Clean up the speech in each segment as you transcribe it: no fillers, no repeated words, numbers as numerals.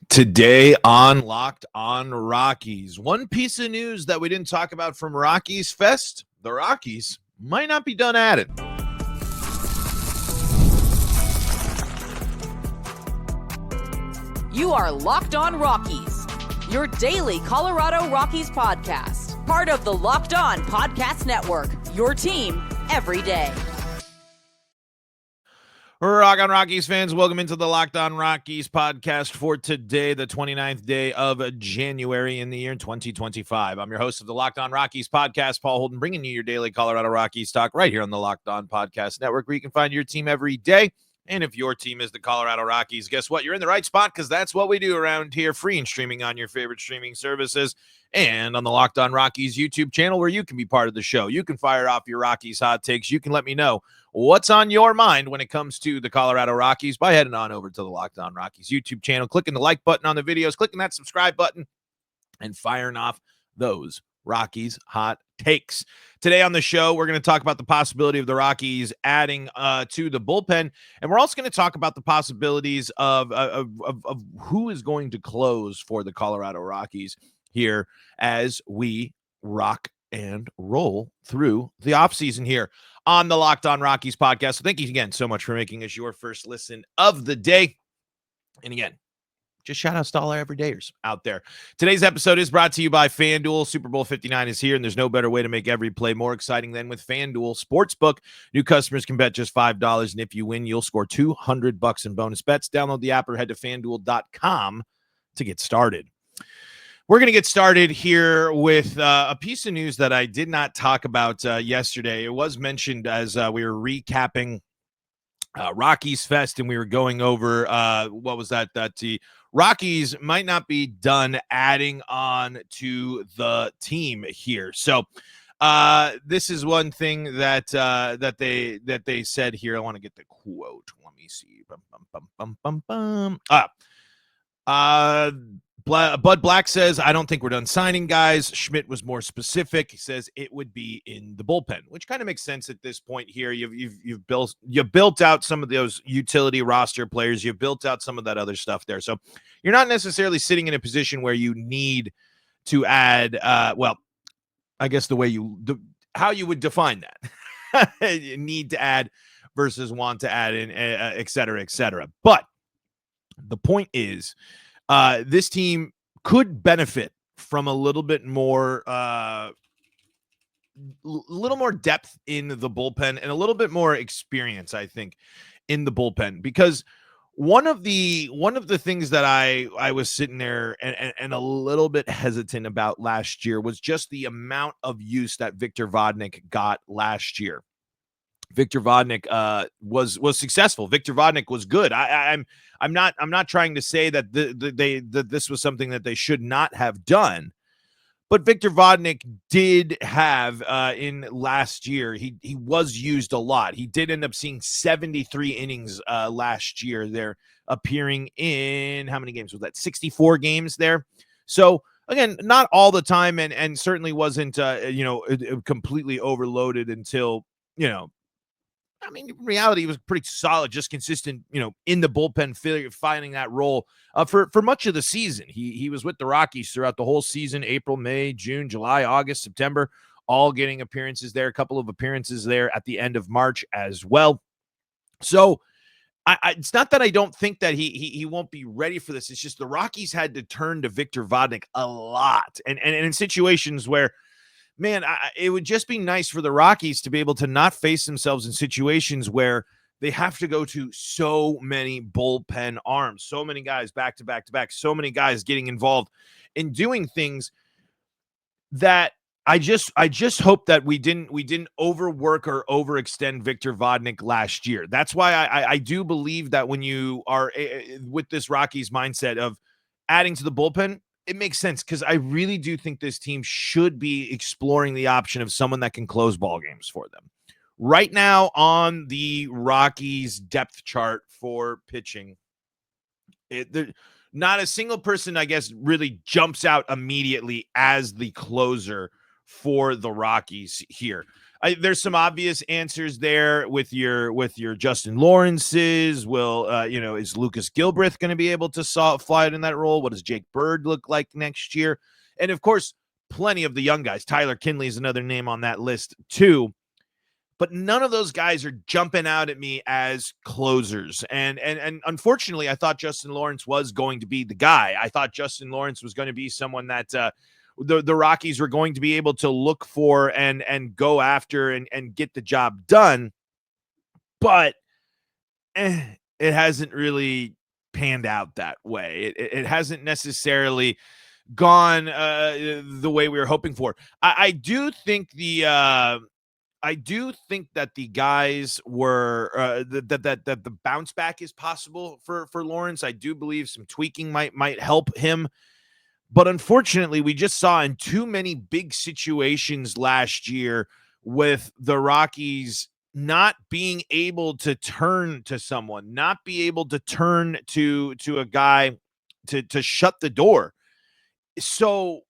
Today on Locked on Rockies, one piece of news that we didn't talk about from Rockies Fest: the Rockies might not be done at it. You are Locked on Rockies, your daily Colorado Rockies podcast, part of the Locked on Podcast Network, your team every day. Rock on Rockies fans, welcome into the Locked on Rockies podcast for today, the 29th day of January in the year 2025. I'm your host of the Locked on Rockies podcast, Paul Holden, bringing you your daily Colorado Rockies talk right here on the Locked on Podcast Network, where you can find your team every day. And if your team is the Colorado Rockies, guess what? You're in the right spot, because that's what we do around here, free and streaming on your favorite streaming services and on the Locked on Rockies YouTube channel, where you can be part of the show. You can fire off your Rockies hot takes. You can let me know what's on your mind when it comes to the Colorado Rockies by heading on over to the Locked on Rockies YouTube channel, clicking the like button on the videos, clicking that subscribe button, and firing off those Rockies hot takes. Today on the show, we're going to talk about the possibility of the Rockies adding to the bullpen, and we're also going to talk about the possibilities of who is going to close for the Colorado Rockies here as we rock and roll through the offseason here on the Locked on Rockies podcast. So thank you again so much for making us your first listen of the day. And again, just shout outs to all our everydayers out there. Today's episode is brought to you by FanDuel. Super Bowl 59 is here, and there's no better way to make every play more exciting than with FanDuel Sportsbook. New customers can bet just $5, and if you win, you'll score $200 in bonus bets. Download the app or head to FanDuel.com to get started. We're going to get started here with a piece of news that I did not talk about yesterday. It was mentioned as we were recapping Rockies Fest, and we were going over what was that the Rockies might not be done adding on to the team here. So this is one thing that they said here. I want to get the quote. Let me see. Bud Black says, "I don't think we're done signing guys." Schmidt was more specific. He says it would be in the bullpen, which kind of makes sense at this point here. You've built out some of those utility roster players. You've built out some of that other stuff there. So you're not necessarily sitting in a position where you need to add. Well, I guess how you would define that, you need to add versus want to add in, et cetera, et cetera. But the point is, this team could benefit from a little bit more, depth in the bullpen and a little bit more experience, I think, in the bullpen, because one of the things that I was sitting there and a little bit hesitant about last year was just the amount of use that Victor Vodnik got last year. Victor Vodnik was successful. Victor Vodnik was good. I'm not trying to say that this was something that they should not have done, but Victor Vodnik did have in last year. He was used a lot. He did end up seeing 73 innings last year. There, appearing in how many games was that? 64 games there. So again, not all the time, and certainly wasn't completely overloaded until I mean, in reality, he was pretty solid, just consistent, in the bullpen, finding that role for much of the season. He was with the Rockies throughout the whole season: April, May, June, July, August, September, all getting appearances there, a couple of appearances there at the end of March as well. So it's not that I don't think that he won't be ready for this. It's just the Rockies had to turn to Victor Vodnik a lot. And in situations where, man, it would just be nice for the Rockies to be able to not face themselves in situations where they have to go to so many bullpen arms, so many guys back to back to back, so many guys getting involved in doing things that I just hope that we didn't overwork or overextend Victor Vodnik last year. That's why I do believe that when you are with this Rockies mindset of adding to the bullpen, it makes sense, because I really do think this team should be exploring the option of someone that can close ball games for them. Right now on the Rockies depth chart for pitching, not a single person, I guess, really jumps out immediately as the closer for the Rockies here. There's some obvious answers there with your Justin Lawrence's. Is Lucas Gilbreth going to be able to fly it in that role? What does Jake Bird look like next year? And of course, plenty of the young guys. Tyler Kinley is another name on that list too. But none of those guys are jumping out at me as closers. And unfortunately, I thought Justin Lawrence was going to be the guy. I thought Justin Lawrence was going to be someone that the Rockies were going to be able to look for and go after and get the job done. But it hasn't really panned out that way. It hasn't necessarily gone the way we were hoping for. I do think that the guys were that the bounce back is possible for Lawrence. I do believe some tweaking might help him. But unfortunately, we just saw in too many big situations last year with the Rockies not being able to turn to someone, not be able to turn to a guy to shut the door. So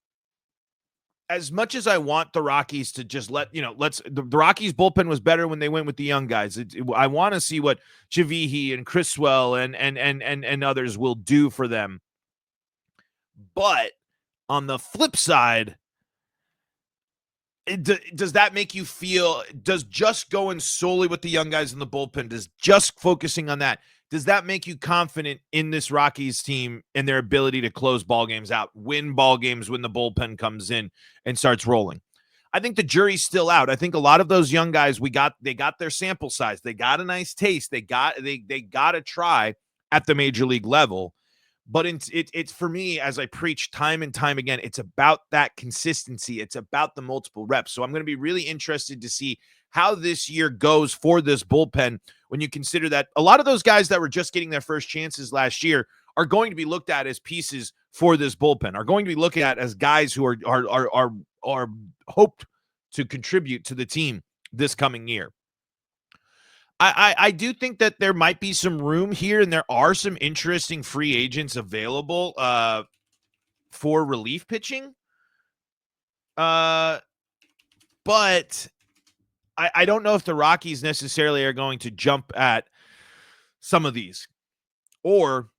as much as I want the Rockies to just the Rockies bullpen was better when they went with the young guys. I want to see what Javihi and Criswell and others will do for them. But on the flip side, does that make you feel, does just going solely with the young guys in the bullpen, does just focusing on that, does that make you confident in this Rockies team and their ability to close ball games out, win ball games when the bullpen comes in and starts rolling? I think the jury's still out. I think a lot of those young guys, they got their sample size. They got a nice taste. They got to try at the major league level. But it's for me, as I preach time and time again, it's about that consistency. It's about the multiple reps. So I'm going to be really interested to see how this year goes for this bullpen when you consider that a lot of those guys that were just getting their first chances last year are going to be looked at as pieces for this bullpen, are going to be looked at as guys who are hoped to contribute to the team this coming year. I do think that there might be some room here, and there are some interesting free agents available for relief pitching. But I don't know if the Rockies necessarily are going to jump at some of these, or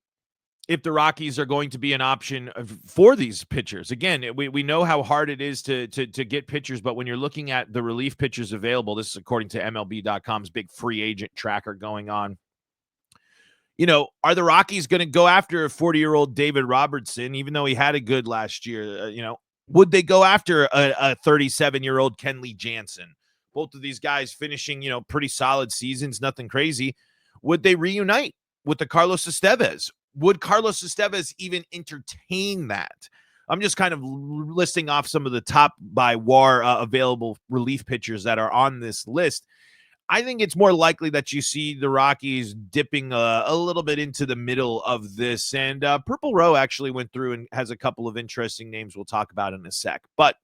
if the Rockies are going to be an option for these pitchers. Again, we know how hard it is to get pitchers, but when you're looking at the relief pitchers available, this is according to MLB.com's big free agent tracker going on. Are the Rockies going to go after a 40-year-old David Robertson, even though he had a good last year? Would they go after a 37-year-old Kenley Jansen? Both of these guys finishing, pretty solid seasons, nothing crazy. Would they reunite with the Carlos Estevez? Would Carlos Estevez even entertain that? I'm just kind of listing off some of the top by WAR available relief pitchers that are on this list. I think it's more likely that you see the Rockies dipping a little bit into the middle of this. And Purple Row actually went through and has a couple of interesting names we'll talk about in a sec. But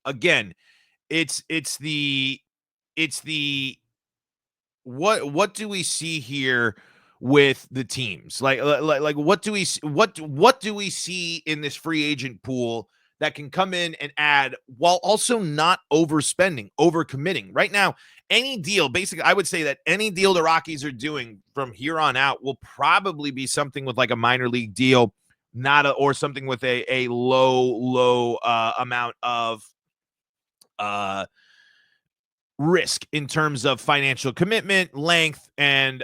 again, it's the what do we see here with the teams? Like what do we see in this free agent pool that can come in and add while also not overspending, overcommitting? Right now, any deal, basically, I would say that any deal the Rockies are doing from here on out will probably be something with like a minor league deal, or something with a low amount of risk in terms of financial commitment, length, and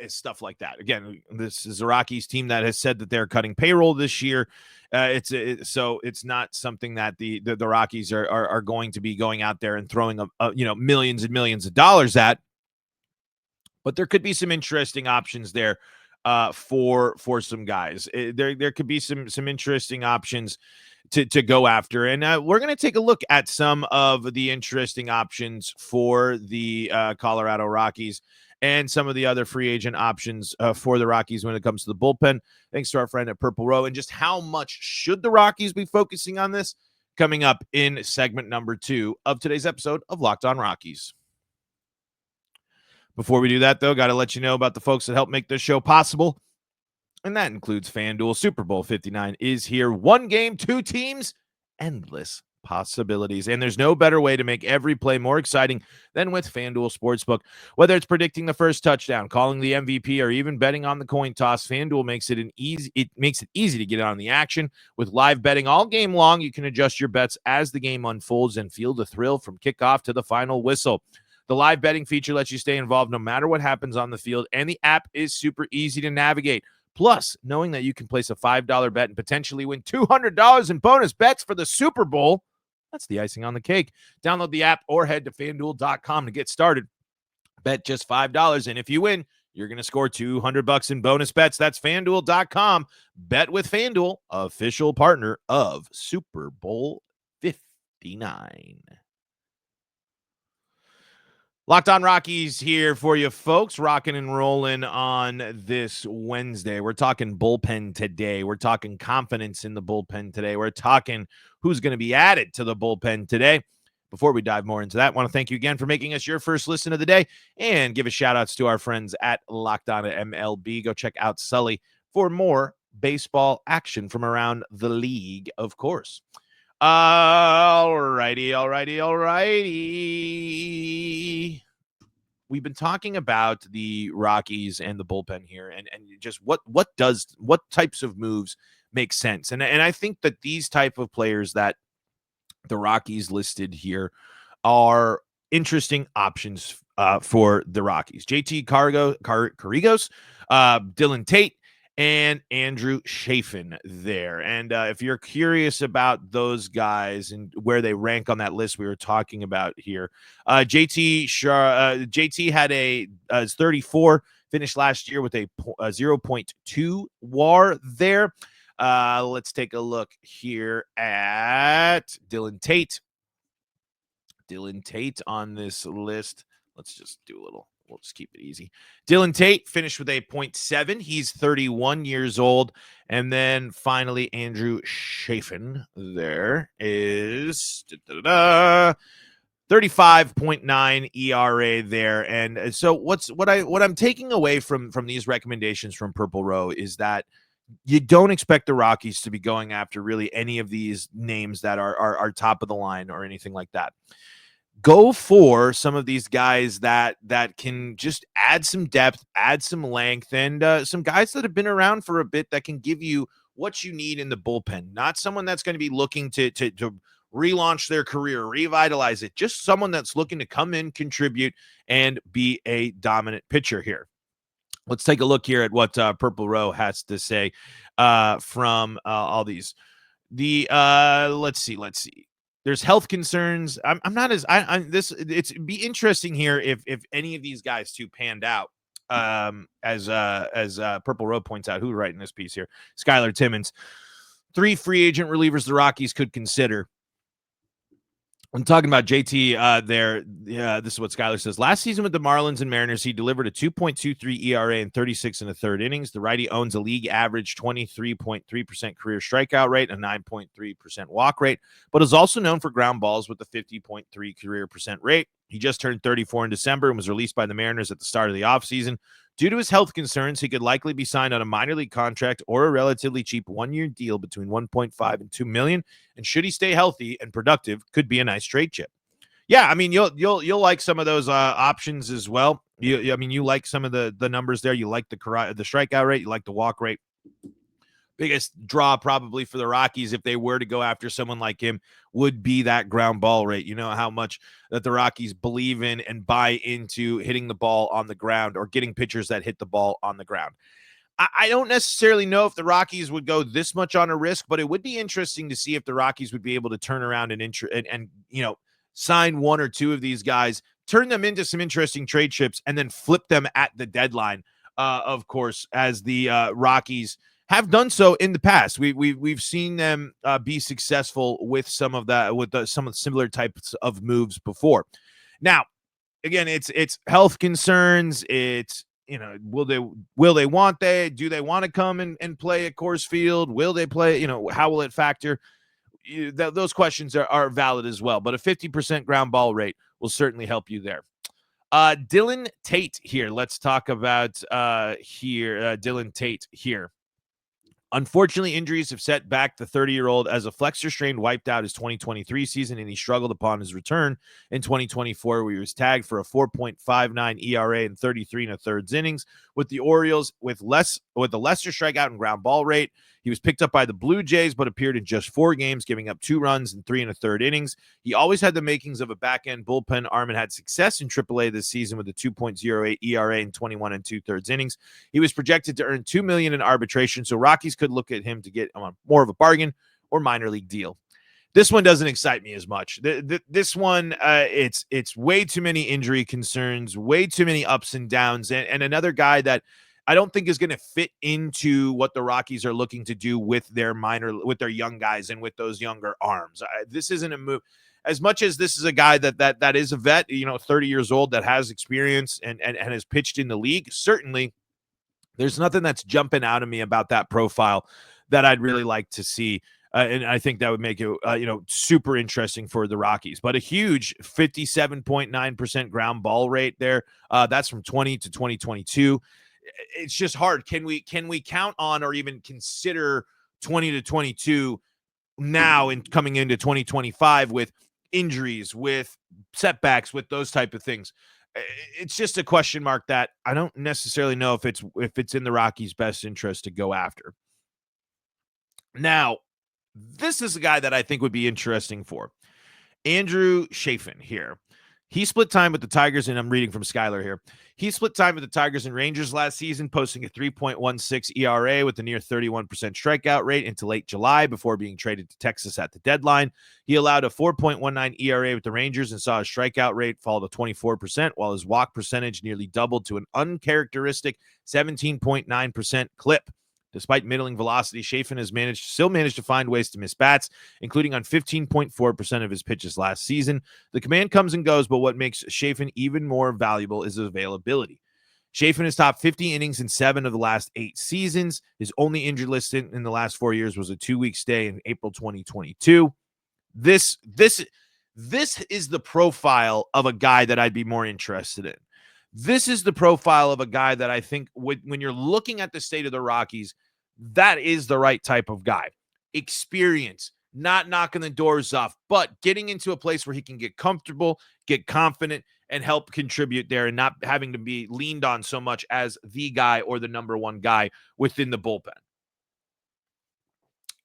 stuff like that. Again, this is a Rockies team that has said that they're cutting payroll this year. So it's not something that the Rockies are going to be going out there and throwing millions and millions of dollars at. But there could be some interesting options there for some guys. There could be some interesting options to go after. And we're going to take a look at some of the interesting options for the Colorado Rockies and some of the other free agent options for the Rockies when it comes to the bullpen. Thanks to our friend at Purple Row. And just how much should the Rockies be focusing on this? Coming up in segment number 2 of today's episode of Locked On Rockies. Before we do that, though, got to let you know about the folks that help make this show possible. And that includes FanDuel. Super Bowl 59 is here. 1 game, 2 teams, endless possibilities. And there's no better way to make every play more exciting than with FanDuel Sportsbook. Whether it's predicting the first touchdown, calling the MVP, or even betting on the coin toss, FanDuel makes it easy to get on the action. With live betting all game long, you can adjust your bets as the game unfolds and feel the thrill from kickoff to the final whistle. The live betting feature lets you stay involved no matter what happens on the field, and the app is super easy to navigate. Plus, knowing that you can place a $5 bet and potentially win $200 in bonus bets for the Super Bowl, that's the icing on the cake. Download the app or head to FanDuel.com to get started. Bet just $5, and if you win, you're going to score $200 in bonus bets. That's FanDuel.com. Bet with FanDuel, official partner of Super Bowl 59. Locked On Rockies here for you, folks. Rocking and rolling on this Wednesday. We're talking bullpen today. We're talking confidence in the bullpen today. We're talking who's going to be added to the bullpen today. Before we dive more into that, I want to thank you again for making us your first listen of the day and give a shout outs to our friends at Locked On MLB. Go check out Sully for more baseball action from around the league, of course. Alrighty. We've been talking about the Rockies and the bullpen here, and just what types of moves make sense. And I think that these type of players that the Rockies listed here are interesting options for the Rockies. JT Carrigos, Dylan Tate, and Andrew Chafin there. And if you're curious about those guys and where they rank on that list we were talking about here, JT had a 34, finished last year with a 0.2 WAR there. Let's take a look here at Dylan Tate. Dylan Tate on this list. Let's just do a little. We'll just keep it easy. Dylan Tate finished with a 0.7. He's 31 years old. And then finally, Andrew Chafin there is 35.9 ERA there. And so what I'm taking away from these recommendations from Purple Row is that you don't expect the Rockies to be going after really any of these names that are top of the line or anything like that. Go for some of these guys that can just add some depth, add some length, and some guys that have been around for a bit that can give you what you need in the bullpen. Not someone that's going to be looking to relaunch their career, revitalize it. Just someone that's looking to come in, contribute, and be a dominant pitcher here. Let's take a look here at what Purple Row has to say from all these. Let's see. There's health concerns. I'm not as it'd be interesting here if any of these guys too panned out. As Purple Row points out, who's writing this piece here? Skylar Timmons. 3 free agent relievers the Rockies could consider. I'm talking about JT there. Yeah, this is what Skylar says. Last season with the Marlins and Mariners, he delivered a 2.23 ERA and 36 and a third innings. The righty owns a league average 23.3% career strikeout rate and 9.3% walk rate, but is also known for ground balls with a 50.3 career percent rate. He just turned 34 in December and was released by the Mariners at the start of the offseason. Due to his health concerns, he could likely be signed on a minor league contract or a relatively cheap one-year deal between $1.5 and $2 million. And should he stay healthy and productive, could be a nice trade chip. Yeah, I mean, you'll like some of those options as well. You like some of the numbers there. You like the strikeout rate. You like the walk rate. Biggest draw probably for the Rockies if they were to go after someone like him would be that ground ball rate. You know how much that the Rockies believe in and buy into hitting the ball on the ground or getting pitchers that hit the ball on the ground. I don't necessarily know if the Rockies would go this much on a risk, but it would be interesting to see if the Rockies would be able to turn around and sign one or two of these guys, turn them into some interesting trade chips, and then flip them at the deadline. Of course, as the Rockies have done so in the past. We've seen them be successful with some of that, with some of the similar types of moves before. Now, again, it's health concerns. It's, do they want to come and play at Coors Field? Will they play? How will it factor? Those questions are valid as well. But a 50% ground ball rate will certainly help you there. Dylan Tate here. Let's talk about Dylan Tate here. Unfortunately, injuries have set back the 30-year-old as a flexor strain wiped out his 2023 season, and he struggled upon his return in 2024, where he was tagged for a 4.59 ERA and 33 1/3 innings with the Orioles with a lesser strikeout and ground ball rate. He was picked up by the Blue Jays, but appeared in just 4 games, giving up 2 runs in 3 1/3 innings. He always had the makings of a back-end bullpen arm and had success in AAA this season with a 2.08 ERA and 21 2/3 innings. He was projected to earn $2 million in arbitration, so Rockies could look at him to get more of a bargain or minor league deal. This one doesn't excite me as much. This one, it's way too many injury concerns, way too many ups and downs, and another guy that I don't think is going to fit into what the Rockies are looking to do with their young guys and with those younger arms. This isn't a move. As much as this is a guy that is a vet, 30 years old, that has experience and has pitched in the league, certainly there's nothing that's jumping out of me about that profile that I'd really like to see. And I think that would make it, super interesting for the Rockies. But a huge 57.9% ground ball rate there. That's from 20 to 2022. It's just hard. Can we count on or even consider 20 to 22 now and coming into 2025 with injuries, with setbacks, with those type of things? It's just a question mark that I don't necessarily know if it's in the Rockies' best interest to go after. Now, this is a guy that I think would be interesting for Andrew Chafin here. He split time with the Tigers, and I'm reading from Skylar here. He split time with the Tigers and Rangers last season, posting a 3.16 ERA with a near 31% strikeout rate into late July before being traded to Texas at the deadline. He allowed a 4.19 ERA with the Rangers and saw his strikeout rate fall to 24%, while his walk percentage nearly doubled to an uncharacteristic 17.9% clip. Despite middling velocity, Chafin has still managed to find ways to miss bats, including on 15.4% of his pitches last season. The command comes and goes, but what makes Chafin even more valuable is his availability. Chafin has topped 50 innings in 7 of the last 8 seasons. His only injured list in the last 4 years was a 2-week stay in April 2022. This is the profile of a guy that I'd be more interested in. This is the profile of a guy that I think when you're looking at the state of the Rockies, that is the right type of guy. Experience, not knocking the doors off, but getting into a place where he can get comfortable, get confident, and help contribute there and not having to be leaned on so much as the guy or the number one guy within the bullpen.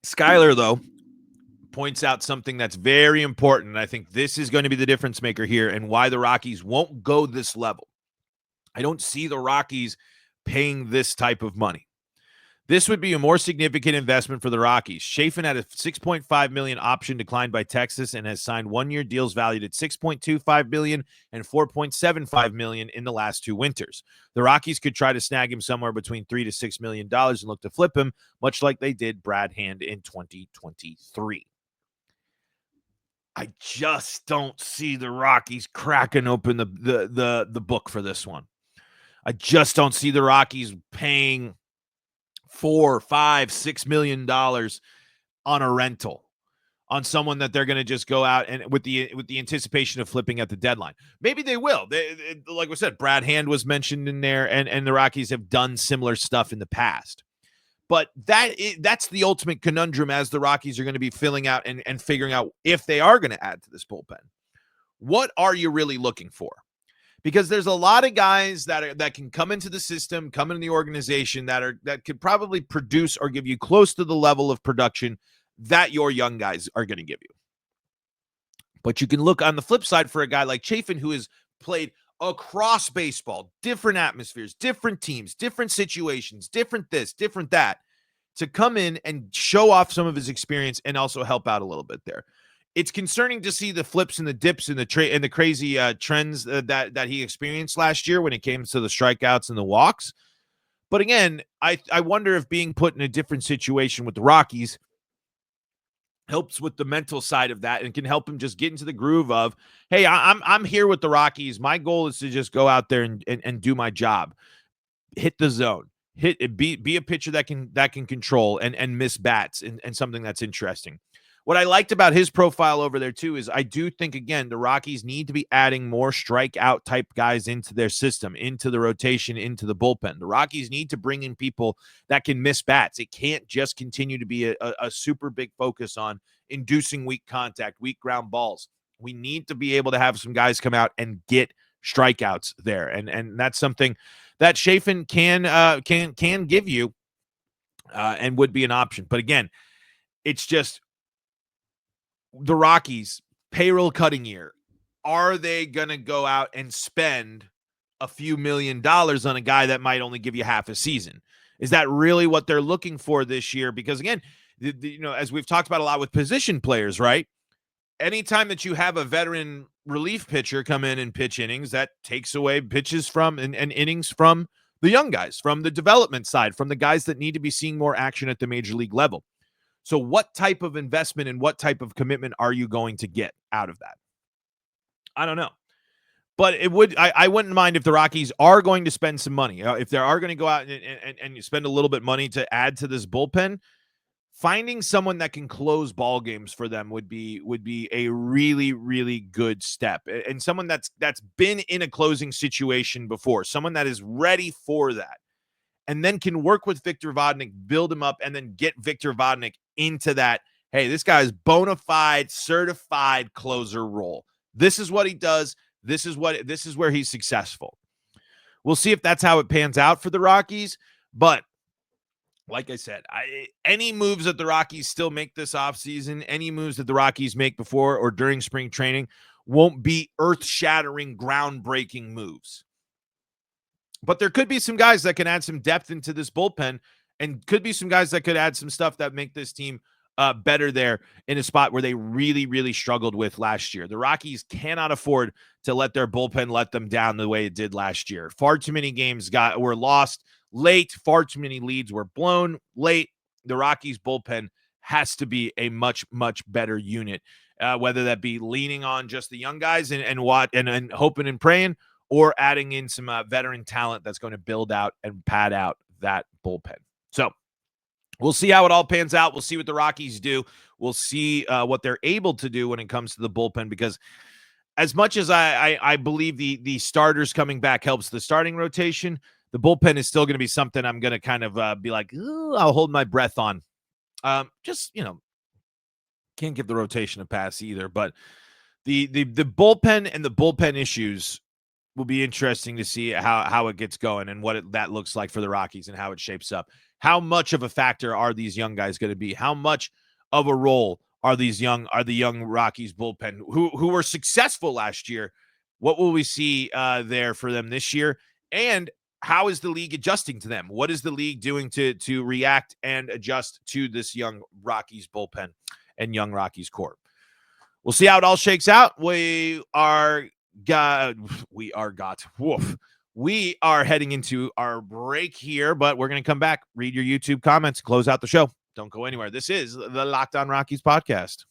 Skylar, though, points out something that's very important, and I think this is going to be the difference maker here and why the Rockies won't go this level. I don't see the Rockies paying this type of money. This would be a more significant investment for the Rockies. Chafin had a $6.5 million option declined by Texas and has signed 1-year deals valued at $6.25 million and $4.75 million in the last 2 winters. The Rockies could try to snag him somewhere between $3 to $6 million and look to flip him, much like they did Brad Hand in 2023. I just don't see the Rockies cracking open the book for this one. I just don't see the Rockies paying $4, $5, $6 million on a rental on someone that they're going to just go out and with the anticipation of flipping at the deadline. Maybe they will. Like we said, Brad Hand was mentioned in there, and the Rockies have done similar stuff in the past. But that's the ultimate conundrum as the Rockies are going to be filling out and figuring out if they are going to add to this bullpen. What are you really looking for? Because there's a lot of guys that can come into the system, come into the organization that could probably produce or give you close to the level of production that your young guys are going to give you. But you can look on the flip side for a guy like Chafin, who has played across baseball, different atmospheres, different teams, different situations, different this, different that, to come in and show off some of his experience and also help out a little bit there. It's concerning to see the flips and the dips and the crazy trends that he experienced last year when it came to the strikeouts and the walks. But again, I wonder if being put in a different situation with the Rockies helps with the mental side of that and can help him just get into the groove of, hey, I'm here with the Rockies. My goal is to just go out there and do my job, hit the zone, be a pitcher that can control and miss bats and something that's interesting. what I liked about his profile over there too is I do think, again, the Rockies need to be adding more strikeout type guys into their system, into the rotation, into the bullpen. The Rockies need to bring in people that can miss bats. It can't just continue to be a super big focus on inducing weak contact, weak ground balls. We need to be able to have some guys come out and get strikeouts there, and that's something that Chafin can give you, and would be an option. But again, it's just the Rockies payroll cutting year. Are they gonna go out and spend a few $1 million on a guy that might only give you half a season? Is that really what they're looking for this year? Because again, as we've talked about a lot with position players, right? Anytime that you have a veteran relief pitcher come in and pitch innings, that takes away pitches from and innings from the young guys, from the development side, from the guys that need to be seeing more action at the major league level. So what type of investment and what type of commitment are you going to get out of that? I don't know. But I wouldn't mind if the Rockies are going to spend some money. If they are going to go out and spend a little bit of money to add to this bullpen, finding someone that can close ball games for them would be a really, really good step. And someone that's been in a closing situation before, someone that is ready for that, and then can work with Victor Vodnik, build him up, and then get Victor Vodnik into that, hey, this guy's bona fide, certified closer role. This is what he does. This is where he's successful. We'll see if that's how it pans out for the Rockies. But like I said, any moves that the Rockies still make this offseason, any moves that the Rockies make before or during spring training won't be earth-shattering, groundbreaking moves. But there could be some guys that can add some depth into this bullpen, and could be some guys that could add some stuff that make this team better there in a spot where they really, really struggled with last year. The Rockies cannot afford to let their bullpen let them down the way it did last year. Far too many games were lost late. Far too many leads were blown late. The Rockies bullpen has to be a much, much better unit, whether that be leaning on just the young guys and hoping and praying, or adding in some veteran talent that's going to build out and pad out that bullpen. So we'll see how it all pans out. We'll see what the Rockies do. We'll see what they're able to do when it comes to the bullpen, because as much as I believe the starters coming back helps the starting rotation, the bullpen is still going to be something I'm going to kind of be like, I'll hold my breath on. Can't give the rotation a pass either. But the bullpen and the bullpen issues will be interesting to see how it gets going and what that looks like for the Rockies and how it shapes up. How much of a factor are these young guys going to be? How much of a role are the young Rockies bullpen who were successful last year? What will we see there for them this year? And how is the league adjusting to them? What is the league doing to react and adjust to this young Rockies bullpen and young Rockies core? We'll see how it all shakes out. We are heading into our break here, but we're going to come back, read your YouTube comments, close out the show. Don't go anywhere. This is the Locked On Rockies podcast.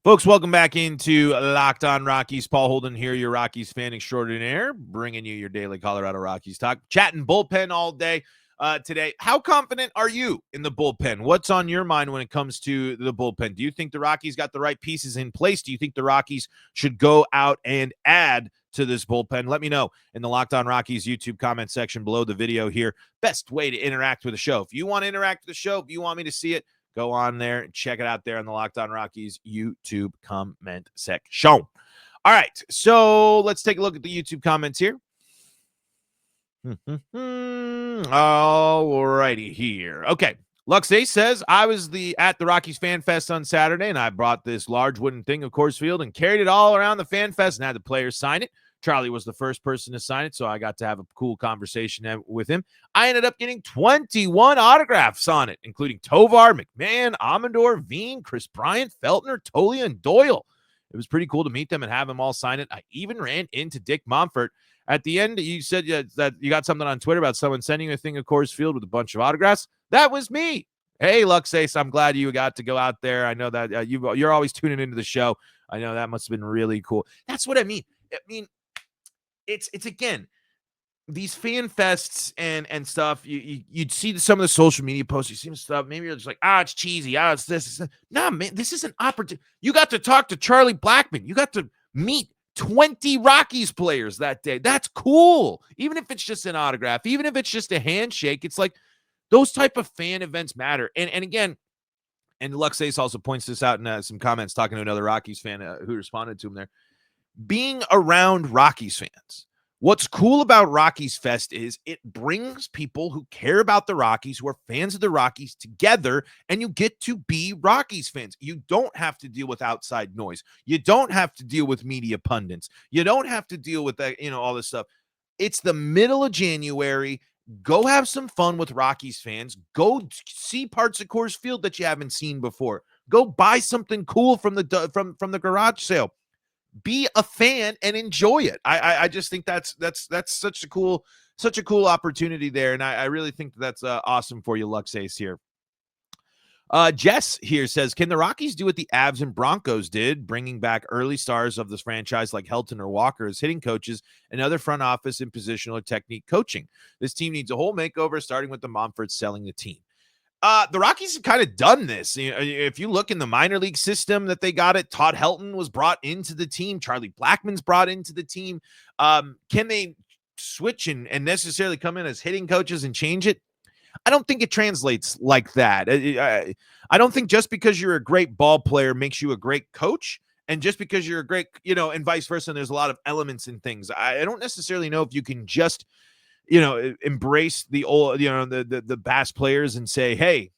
Folks, welcome back into Locked On Rockies. Paul Holden here, your Rockies fan extraordinaire, bringing you your daily Colorado Rockies talk. Chatting bullpen all day today. How confident are you in the bullpen? What's on your mind when it comes to the bullpen? Do you think the Rockies got the right pieces in place? Do you think the Rockies should go out and add to this bullpen? Let me know in the Locked On Rockies YouTube comment section below the video here. Best way to interact with the show. If you want to interact with the show, if you want me to see it, go on there and check it out there on the Locked On Rockies YouTube comment section. All right, so let's take a look at the YouTube comments here. All righty here. Okay. Lux Ace says, I was at the Rockies Fan Fest on Saturday, and I brought this large wooden thing of Coors Field and carried it all around the Fan Fest and had the players sign it. Charlie was the first person to sign it, so I got to have a cool conversation with him. I ended up getting 21 autographs on it, including Tovar, McMahon, Amador, Veen, Chris Bryant, Feltner, Tolia, and Doyle. It was pretty cool to meet them and have them all sign it. I even ran into Dick Monfort. At the end, you said that you got something on Twitter about someone sending you a thing of Coors Field with a bunch of autographs. That was me. Hey, Lux Ace, I'm glad you got to go out there. I know that you're always tuning into the show. I know that must have been really cool. That's what I mean. It's again, these fan fests and stuff, you'd see some of the social media posts, you see some stuff, maybe you're just like, it's cheesy, it's this, it's that. Nah, man, this is an opportunity. You got to talk to Charlie Blackmon. You got to meet 20 Rockies players that day. That's cool. Even if it's just an autograph, even if it's just a handshake, it's like those type of fan events matter. And again, and Lux Ace also points this out in some comments talking to another Rockies fan who responded to him there. Being around Rockies fans. What's cool about Rockies Fest is it brings people who care about the Rockies, who are fans of the Rockies, together, and you get to be Rockies fans. You don't have to deal with outside noise. You don't have to deal with media pundits. You don't have to deal with that, all this stuff. It's the middle of January. Go have some fun with Rockies fans. Go see parts of Coors Field that you haven't seen before. Go buy something cool from the garage sale. Be a fan and enjoy it. I just think that's such a cool opportunity there, and I really think that's awesome for you, Lux Ace here. Jess here says, can the Rockies do what the Avs and Broncos did, bringing back early stars of this franchise like Helton or Walker as hitting coaches and other front office and positional or technique coaching? This team needs a whole makeover, starting with the Monforts selling the team. The Rockies have kind of done this. If you look in the minor league system that they got it, Todd Helton was brought into the team. Charlie Blackmon's brought into the team. Can they switch and necessarily come in as hitting coaches and change it? I don't think it translates like that. I don't think just because you're a great ball player makes you a great coach. And just because you're a great, and vice versa, and there's a lot of elements in things. I don't necessarily know if you can just embrace the old, the bass players and say, hey,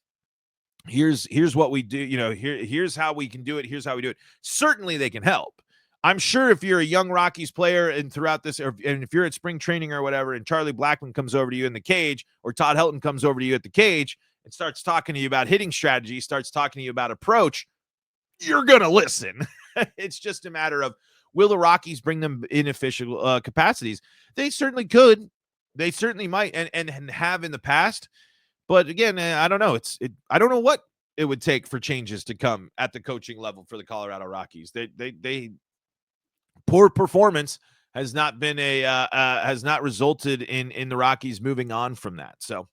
here's what we do, here's how we can do it. Here's how we do it. Certainly they can help. I'm sure if you're a young Rockies player and throughout this, and if you're at spring training or whatever, and Charlie Blackmon comes over to you in the cage, or Todd Helton comes over to you at the cage and starts talking to you about hitting strategy, starts talking to you about approach, you're going to listen. It's just a matter of, will the Rockies bring them in official capacities? They certainly could. They certainly might and have in the past. But again, I don't know. I don't know what it would take for changes to come at the coaching level for the Colorado Rockies. They poor performance has not been has not resulted in the Rockies moving on from that. So,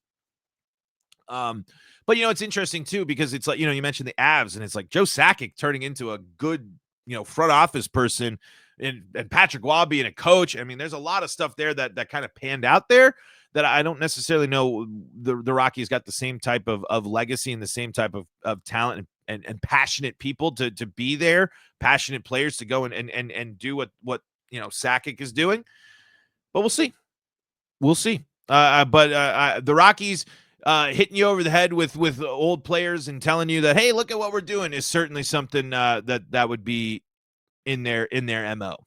but it's interesting too, because it's like, you mentioned the Avs, and it's like Joe Sakic turning into a good, front office person, and Patrick Waugh being a coach. I mean, there's a lot of stuff there that kind of panned out there that I don't necessarily know the Rockies got the same type of legacy and the same type of talent and passionate people to be there, passionate players to go and do what Sakic is doing. But we'll see. But the Rockies hitting you over the head with old players and telling you that, hey, look at what we're doing, is certainly something that would be in their MO.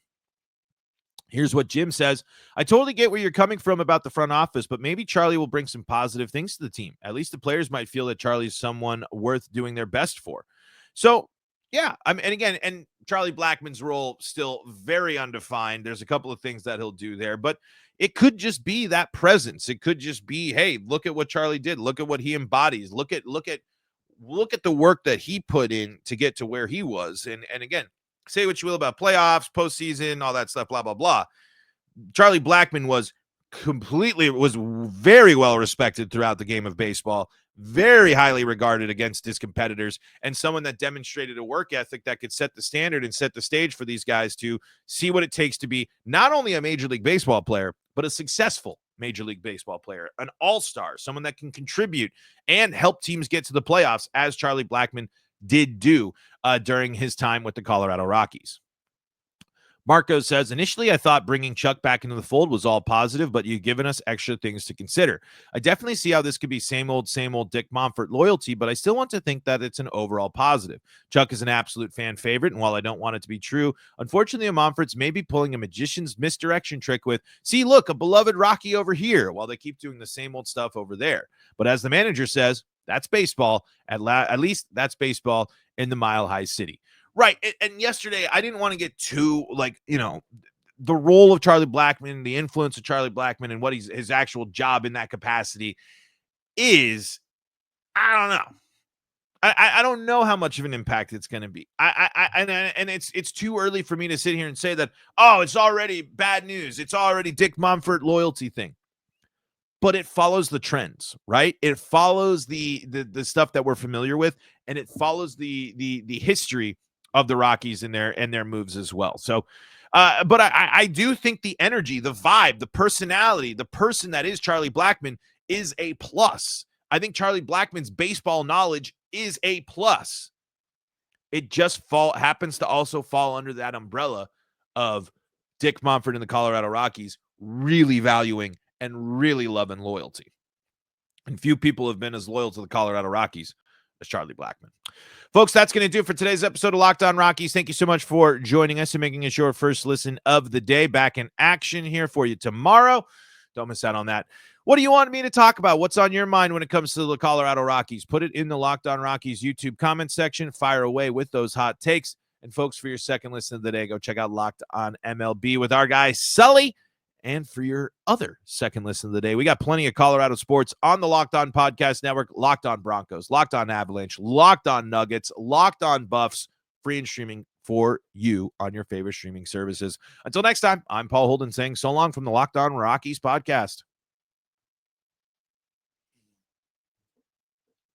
Here's what Jim says. I totally get where you're coming from about the front office, but maybe Charlie will bring some positive things to the team. At least the players might feel that Charlie's someone worth doing their best for. So, yeah, and Charlie Blackmon's role still very undefined. There's a couple of things that he'll do there, but it could just be that presence. It could just be, hey, look at what Charlie did. Look at what he embodies. Look at the work that he put in to get to where he was. And again, say what you will about playoffs, postseason, all that stuff, blah, blah, blah. Charlie Blackmon was very well respected throughout the game of baseball, very highly regarded against his competitors, and someone that demonstrated a work ethic that could set the standard and set the stage for these guys to see what it takes to be not only a Major League Baseball player, but a successful Major League Baseball player, an all-star, someone that can contribute and help teams get to the playoffs, as Charlie Blackmon did do during his time with the Colorado Rockies. Marco says, initially I thought bringing Chuck back into the fold was all positive, but you've given us extra things to consider. I definitely see how this could be same old Dick Monfort loyalty, but I still want to think that it's an overall positive. Chuck is an absolute fan favorite, and while I don't want it to be true, unfortunately the Monforts may be pulling a magician's misdirection trick with, see, look, a beloved Rocky over here, while they keep doing the same old stuff over there. But as the manager says, that's baseball. At least that's baseball in the Mile High City. Right. And yesterday, I didn't want to get too, the role of Charlie Blackmon, the influence of Charlie Blackmon, and what his actual job in that capacity is. I don't know. I don't know how much of an impact it's going to be. And it's too early for me to sit here and say that, oh, it's already bad news. It's already Dick Monfort loyalty thing. but it follows the trends, right? It follows the stuff that we're familiar with, and it follows the history of the Rockies and their moves as well. So, but I do think the energy, the vibe, the personality, the person that is Charlie Blackmon is a plus. I think Charlie Blackmon's baseball knowledge is a plus. It just happens to also fall under that umbrella of Dick Monfort and the Colorado Rockies really valuing and really loving loyalty. And few people have been as loyal to the Colorado Rockies as Charlie Blackmon. Folks, that's going to do it for today's episode of Locked On Rockies. Thank you so much for joining us and making us your first listen of the day. Back in action here for you tomorrow. Don't miss out on that. What do you want me to talk about? What's on your mind when it comes to the Colorado Rockies? Put it in the Locked On Rockies YouTube comment section. Fire away with those hot takes. And folks, for your second listen of the day, go check out Locked On MLB with our guy Sully. And for your other second listen of the day, we got plenty of Colorado sports on the Locked On Podcast Network. Locked On Broncos, Locked On Avalanche, Locked On Nuggets, Locked On Buffs, free and streaming for you on your favorite streaming services. Until next time, I'm Paul Holden saying so long from the Locked On Rockies podcast.